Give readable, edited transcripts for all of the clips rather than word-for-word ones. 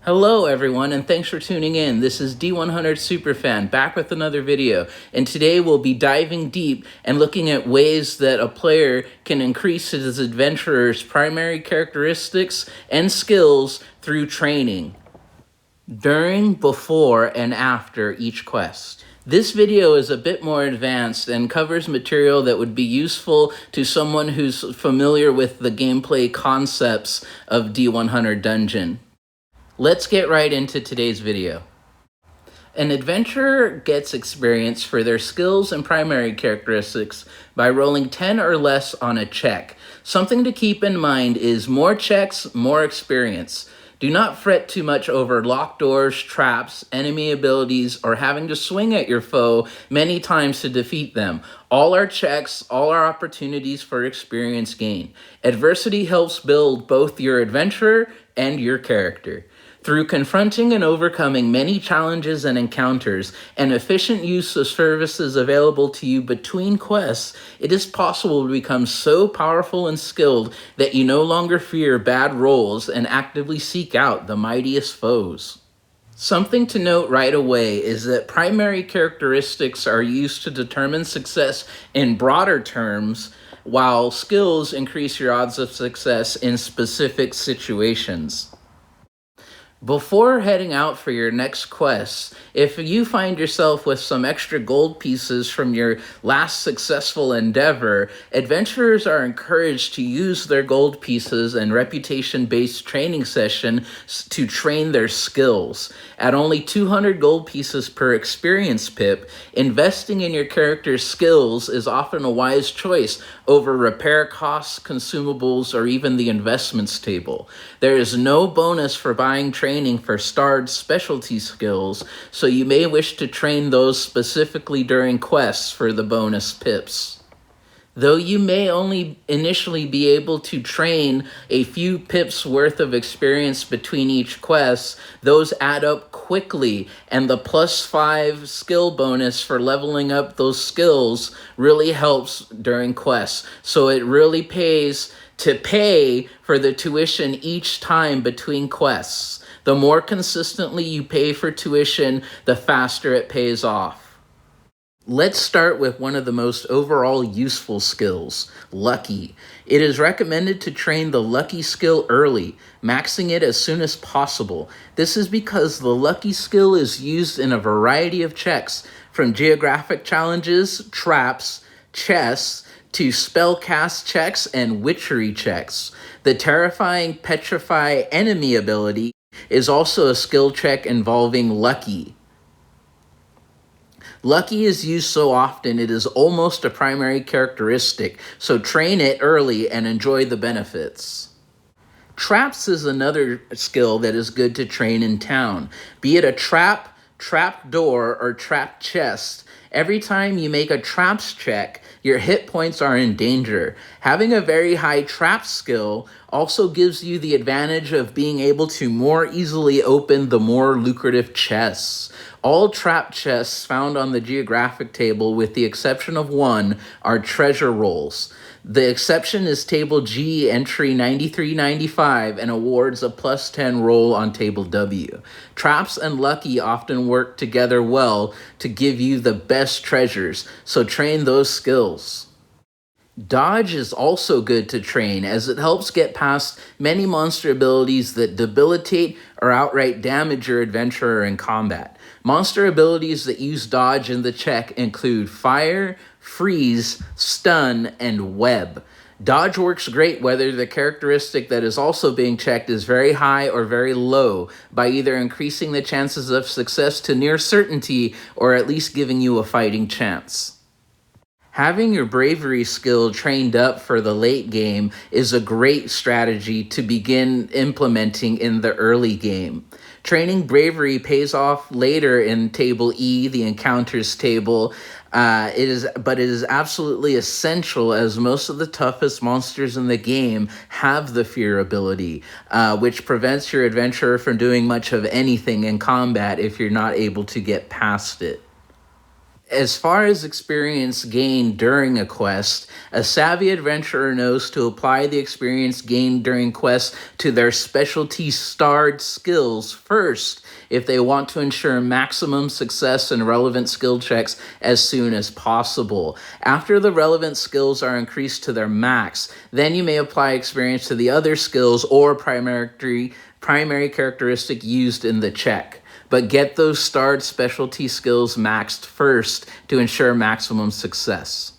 Hello everyone, and thanks for tuning in. This is D100 Superfan back with another video, and today we'll be diving deep and looking at ways that a player can increase his adventurer's primary characteristics and skills through training during, before, and after each quest. This video is a bit more advanced and covers material that would be useful to someone who's familiar with the gameplay concepts of D100 Dungeon. Let's get right into today's video. An adventurer gets experience for their skills and primary characteristics by rolling 10 or less on a check. Something to keep in mind is more checks, more experience. Do not fret too much over locked doors, traps, enemy abilities, or having to swing at your foe many times to defeat them. All are checks, all are opportunities for experience gain. Adversity helps build both your adventurer and your character. Through confronting and overcoming many challenges and encounters, and efficient use of services available to you between quests, it is possible to become so powerful and skilled that you no longer fear bad rolls and actively seek out the mightiest foes. Something to note right away is that primary characteristics are used to determine success in broader terms, while skills increase your odds of success in specific situations. Before heading out for your next quest, if you find yourself with some extra gold pieces from your last successful endeavor, adventurers are encouraged to use their gold pieces and reputation-based training session to train their skills. At only 200 gold pieces per experience pip, investing in your character's skills is often a wise choice over repair costs, consumables, or even the investments table. There is no bonus for buying training for starred specialty skills, so you may wish to train those specifically during quests for the bonus pips. Though you may only initially be able to train a few pips worth of experience between each quest, those add up quickly, and the +5 skill bonus for leveling up those skills really helps during quests. So it really pays to pay for the tuition each time between quests. The more consistently you pay for tuition, the faster it pays off. Let's start with one of the most overall useful skills, Lucky. It is recommended to train the Lucky skill early, maxing it as soon as possible. This is because the Lucky skill is used in a variety of checks, from geographic challenges, traps, chests, to spellcast checks and witchery checks. The terrifying Petrify enemy ability is also a skill check involving Lucky. Lucky is used so often it is almost a primary characteristic, so train it early and enjoy the benefits. Traps is another skill that is good to train in town. Be it a trap, trap door, or trap chest, every time you make a traps check, your hit points are in danger. Having a very high trap skill also gives you the advantage of being able to more easily open the more lucrative chests. All trap chests found on the geographic table, with the exception of one, are treasure rolls. The exception is Table G, entry 9395, and awards a +10 roll on Table W. Traps and Lucky often work together well to give you the best treasures, so train those skills. Dodge is also good to train, as it helps get past many monster abilities that debilitate or outright damage your adventurer in combat. Monster abilities that use dodge in the check include fire, freeze, stun, and web. Dodge works great whether the characteristic that is also being checked is very high or very low, by either increasing the chances of success to near certainty or at least giving you a fighting chance. Having your bravery skill trained up for the late game is a great strategy to begin implementing in the early game. Training bravery pays off later in Table E, the encounters table. It is absolutely essential, as most of the toughest monsters in the game have the fear ability, which prevents your adventurer from doing much of anything in combat if you're not able to get past it. As far as experience gained during a quest, a savvy adventurer knows to apply the experience gained during quests to their specialty starred skills first if they want to ensure maximum success in relevant skill checks as soon as possible. After the relevant skills are increased to their max, then you may apply experience to the other skills or primary characteristic used in the check. But get those starred specialty skills maxed first to ensure maximum success.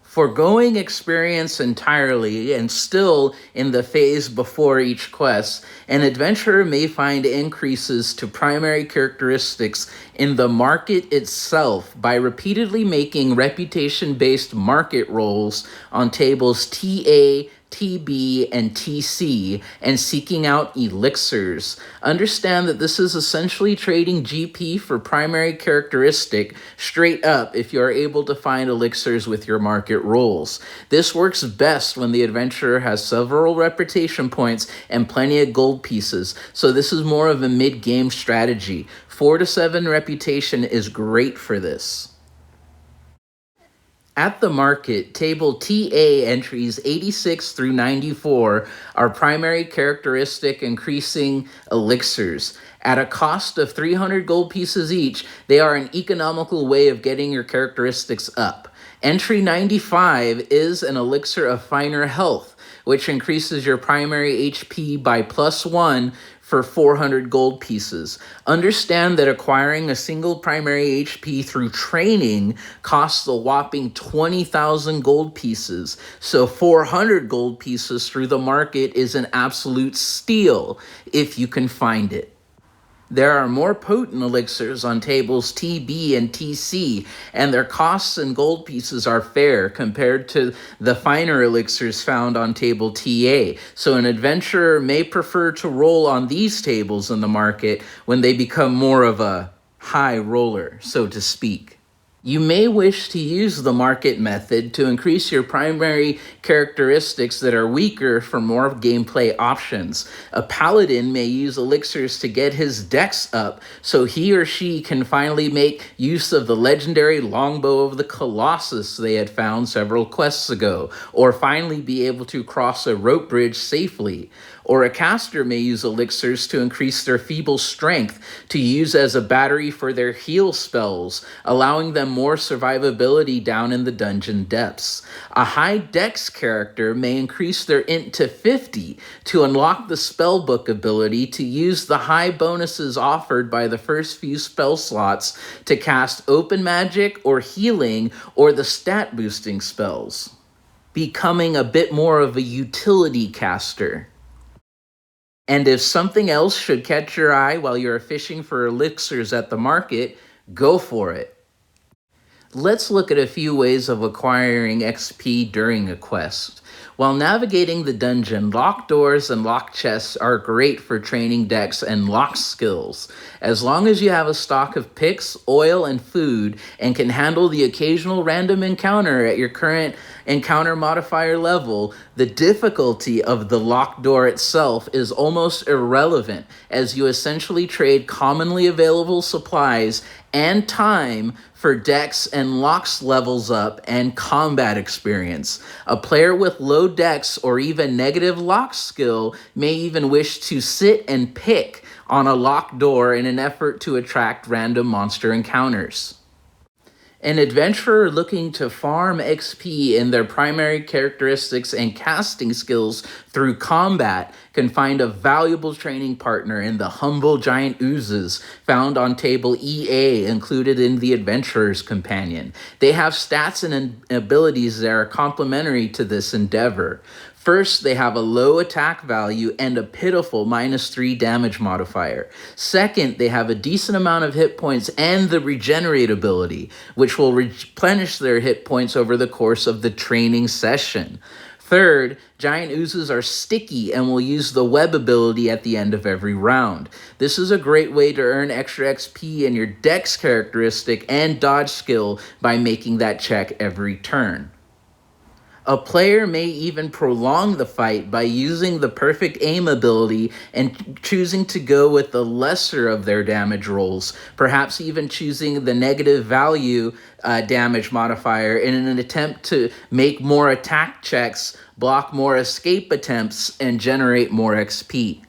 Foregoing experience entirely and still in the phase before each quest, an adventurer may find increases to primary characteristics in the market itself by repeatedly making reputation-based market rolls on tables TA, TB, and TC, and seeking out elixirs. Understand that this is essentially trading GP for primary characteristic straight up if you are able to find elixirs with your market rolls. This works best when the adventurer has several reputation points and plenty of gold pieces, so this is more of a mid-game strategy. 4 to 7 reputation is great for this. At the market, table TA entries 86 through 94 are primary characteristic increasing elixirs. At a cost of 300 gold pieces each, they are an economical way of getting your characteristics up. Entry 95 is an elixir of finer health, which increases your primary HP by +1 for 400 gold pieces. Understand that acquiring a single primary HP through training costs a whopping 20,000 gold pieces, so 400 gold pieces through the market is an absolute steal if you can find it. There are more potent elixirs on tables TB and TC, and their costs in gold pieces are fair compared to the finer elixirs found on table TA, so an adventurer may prefer to roll on these tables in the market when they become more of a high roller, so to speak. You may wish to use the market method to increase your primary characteristics that are weaker for more gameplay options. A paladin may use elixirs to get his dex up so he or she can finally make use of the legendary longbow of the Colossus they had found several quests ago, or finally be able to cross a rope bridge safely. Or a caster may use elixirs to increase their feeble strength to use as a battery for their heal spells, allowing them more survivability down in the dungeon depths. A high dex character may increase their int to 50 to unlock the spellbook ability to use the high bonuses offered by the first few spell slots to cast open magic or healing or the stat boosting spells, becoming a bit more of a utility caster. And if something else should catch your eye while you're fishing for elixirs at the market, go for it. Let's look at a few ways of acquiring XP during a quest. While navigating the dungeon, locked doors and locked chests are great for training dex and lock skills. As long as you have a stock of picks, oil, and food, and can handle the occasional random encounter at your current encounter modifier level, the difficulty of the locked door itself is almost irrelevant, as you essentially trade commonly available supplies and time for dex and locks levels up and combat experience. A player with low dex or even negative lock skill may even wish to sit and pick on a locked door in an effort to attract random monster encounters. An adventurer looking to farm XP in their primary characteristics and casting skills through combat can find a valuable training partner in the humble giant oozes found on table EA included in the Adventurer's Companion. They have stats and abilities that are complementary to this endeavor. First, they have a low attack value and a pitiful -3 damage modifier. Second, they have a decent amount of hit points and the regenerate ability, which will replenish their hit points over the course of the training session. Third, giant oozes are sticky and will use the web ability at the end of every round. This is a great way to earn extra XP in your dex characteristic and dodge skill by making that check every turn. A player may even prolong the fight by using the perfect aim ability and choosing to go with the lesser of their damage rolls, perhaps even choosing the negative value damage modifier in an attempt to make more attack checks, block more escape attempts, and generate more XP.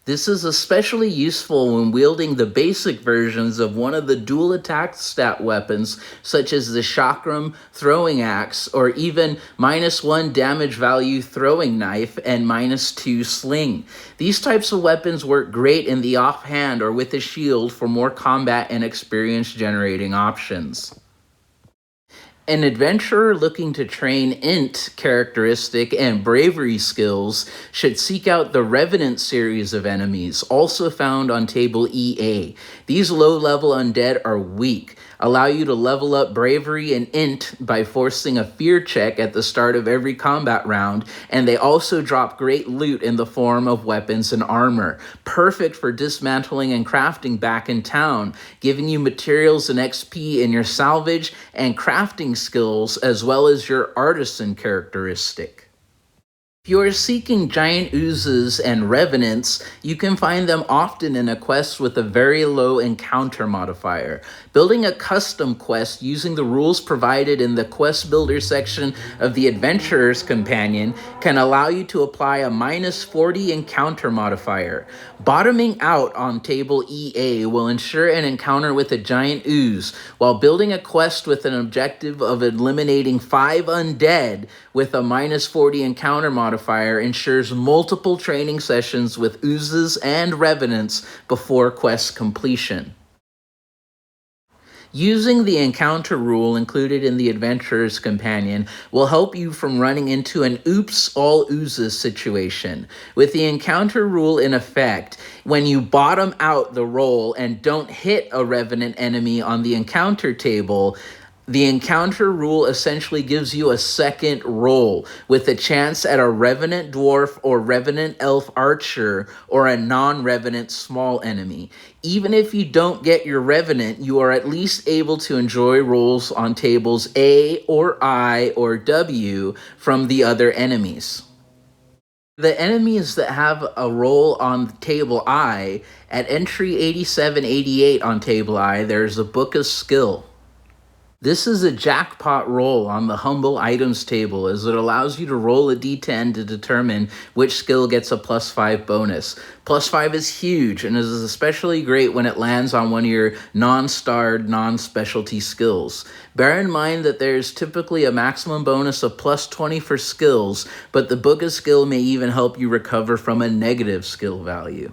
This is especially useful when wielding the basic versions of one of the dual attack stat weapons, such as the Chakram throwing axe, or even -1 damage value throwing knife and -2 sling. These types of weapons work great in the offhand or with a shield for more combat and experience generating options. An adventurer looking to train int characteristic and bravery skills should seek out the Revenant series of enemies, also found on table EA. These low-level undead are weak, allow you to level up bravery and int by forcing a fear check at the start of every combat round, and they also drop great loot in the form of weapons and armor, perfect for dismantling and crafting back in town, giving you materials and XP in your salvage and crafting skills, as well as your artisan characteristic. If you are seeking giant oozes and revenants, you can find them often in a quest with a very low encounter modifier. Building a custom quest using the rules provided in the quest builder section of the Adventurer's Companion can allow you to apply a -40 encounter modifier. Bottoming out on table EA will ensure an encounter with a giant ooze, while building a quest with an objective of eliminating 5 undead with a -40 encounter modifier ensures multiple training sessions with oozes and revenants before quest completion. Using the encounter rule included in the Adventurer's Companion will help you from running into an oops, all oozes situation. With the encounter rule in effect, when you bottom out the roll and don't hit a revenant enemy on the encounter table, the encounter rule essentially gives you a second roll with a chance at a Revenant Dwarf or Revenant Elf Archer or a non-Revenant small enemy. Even if you don't get your Revenant, you are at least able to enjoy rolls on tables A or I or W from the other enemies. The enemies that have a roll on table I, at entry 8788 on table I, there's a Book of Skill. This is a jackpot roll on the Humble Items table, as it allows you to roll a d10 to determine which skill gets a +5 bonus. +5 is huge and is especially great when it lands on one of your non-starred, non-specialty skills. Bear in mind that there's typically a maximum bonus of +20 for skills, but the Book of Skill may even help you recover from a negative skill value.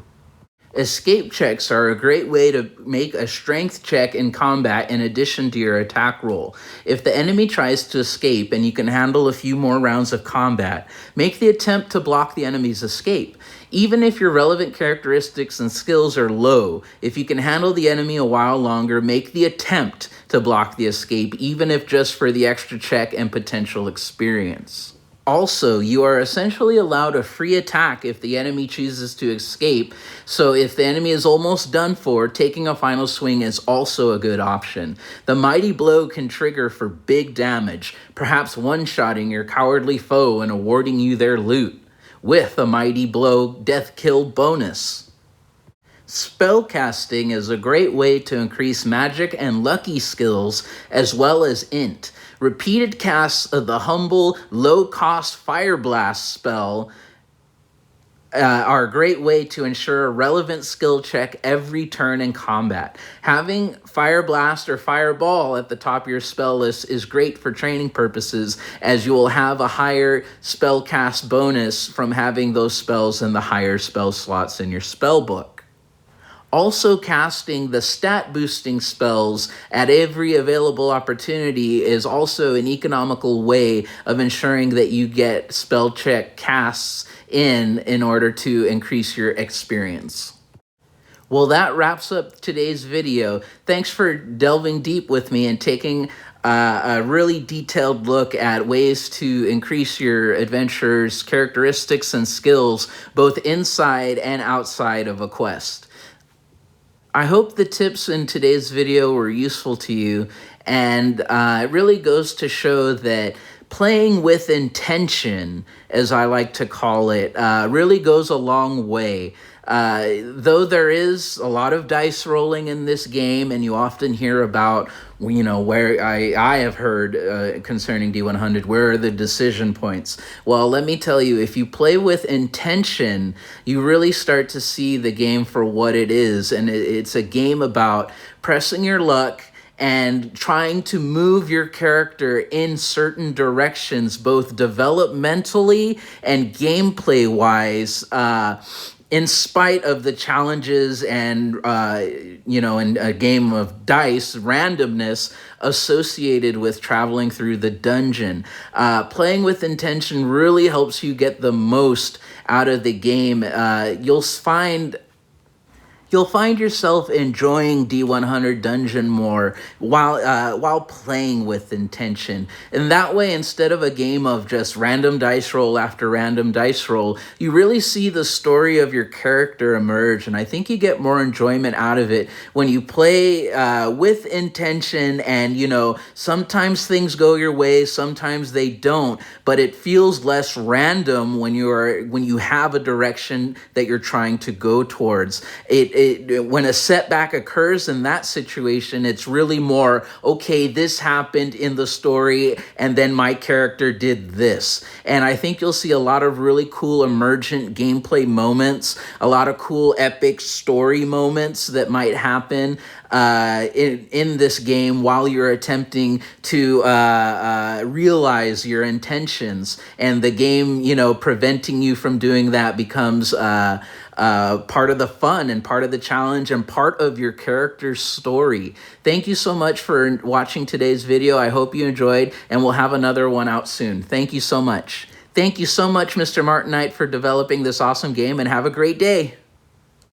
Escape checks are a great way to make a strength check in combat in addition to your attack roll. If the enemy tries to escape and you can handle a few more rounds of combat, make the attempt to block the enemy's escape. Even if your relevant characteristics and skills are low, if you can handle the enemy a while longer, make the attempt to block the escape, even if just for the extra check and potential experience. Also, you are essentially allowed a free attack if the enemy chooses to escape, so if the enemy is almost done for, taking a final swing is also a good option. The Mighty Blow can trigger for big damage, perhaps one-shotting your cowardly foe and awarding you their loot, with a Mighty Blow death kill bonus. Spellcasting is a great way to increase magic and lucky skills, as well as int. Repeated casts of the humble, low-cost Fire Blast spell are a great way to ensure a relevant skill check every turn in combat. Having Fire Blast or Fireball at the top of your spell list is great for training purposes, as you will have a higher spell cast bonus from having those spells in the higher spell slots in your spell book. Also, casting the stat boosting spells at every available opportunity is also an economical way of ensuring that you get spell check casts in order to increase your experience. Well, that wraps up today's video. Thanks for delving deep with me and taking a really detailed look at ways to increase your adventurer's characteristics and skills, both inside and outside of a quest. I hope the tips in today's video were useful to you, and it really goes to show that playing with intention, as I like to call it, really goes a long way. Though there is a lot of dice rolling in this game, and you often hear about, where I have heard concerning D100, where are the decision points? Well, let me tell you, if you play with intention, you really start to see the game for what it is, and it's a game about pressing your luck and trying to move your character in certain directions, both developmentally and gameplay-wise, in spite of the challenges and, in a game of dice, randomness associated with traveling through the dungeon. Playing with intention really helps you get the most out of the game. You'll find yourself enjoying D100 Dungeon more while playing with intention. And that way, instead of a game of just random dice roll after random dice roll, you really see the story of your character emerge. And I think you get more enjoyment out of it when you play with intention. And, sometimes things go your way, sometimes they don't. But it feels less random when you have a direction that you're trying to go towards. When a setback occurs in that situation, it's really more, okay, this happened in the story, and then my character did this. And I think you'll see a lot of really cool emergent gameplay moments, a lot of cool epic story moments that might happen in this game while you're attempting to realize your intentions. And the game, preventing you from doing that becomes part of the fun and part of the challenge and part of your character's story. Thank you so much for watching today's video. I hope you enjoyed, and we'll have another one out soon. Thank you so much. Thank you so much, Mr. Martinite, for developing this awesome game, and have a great day.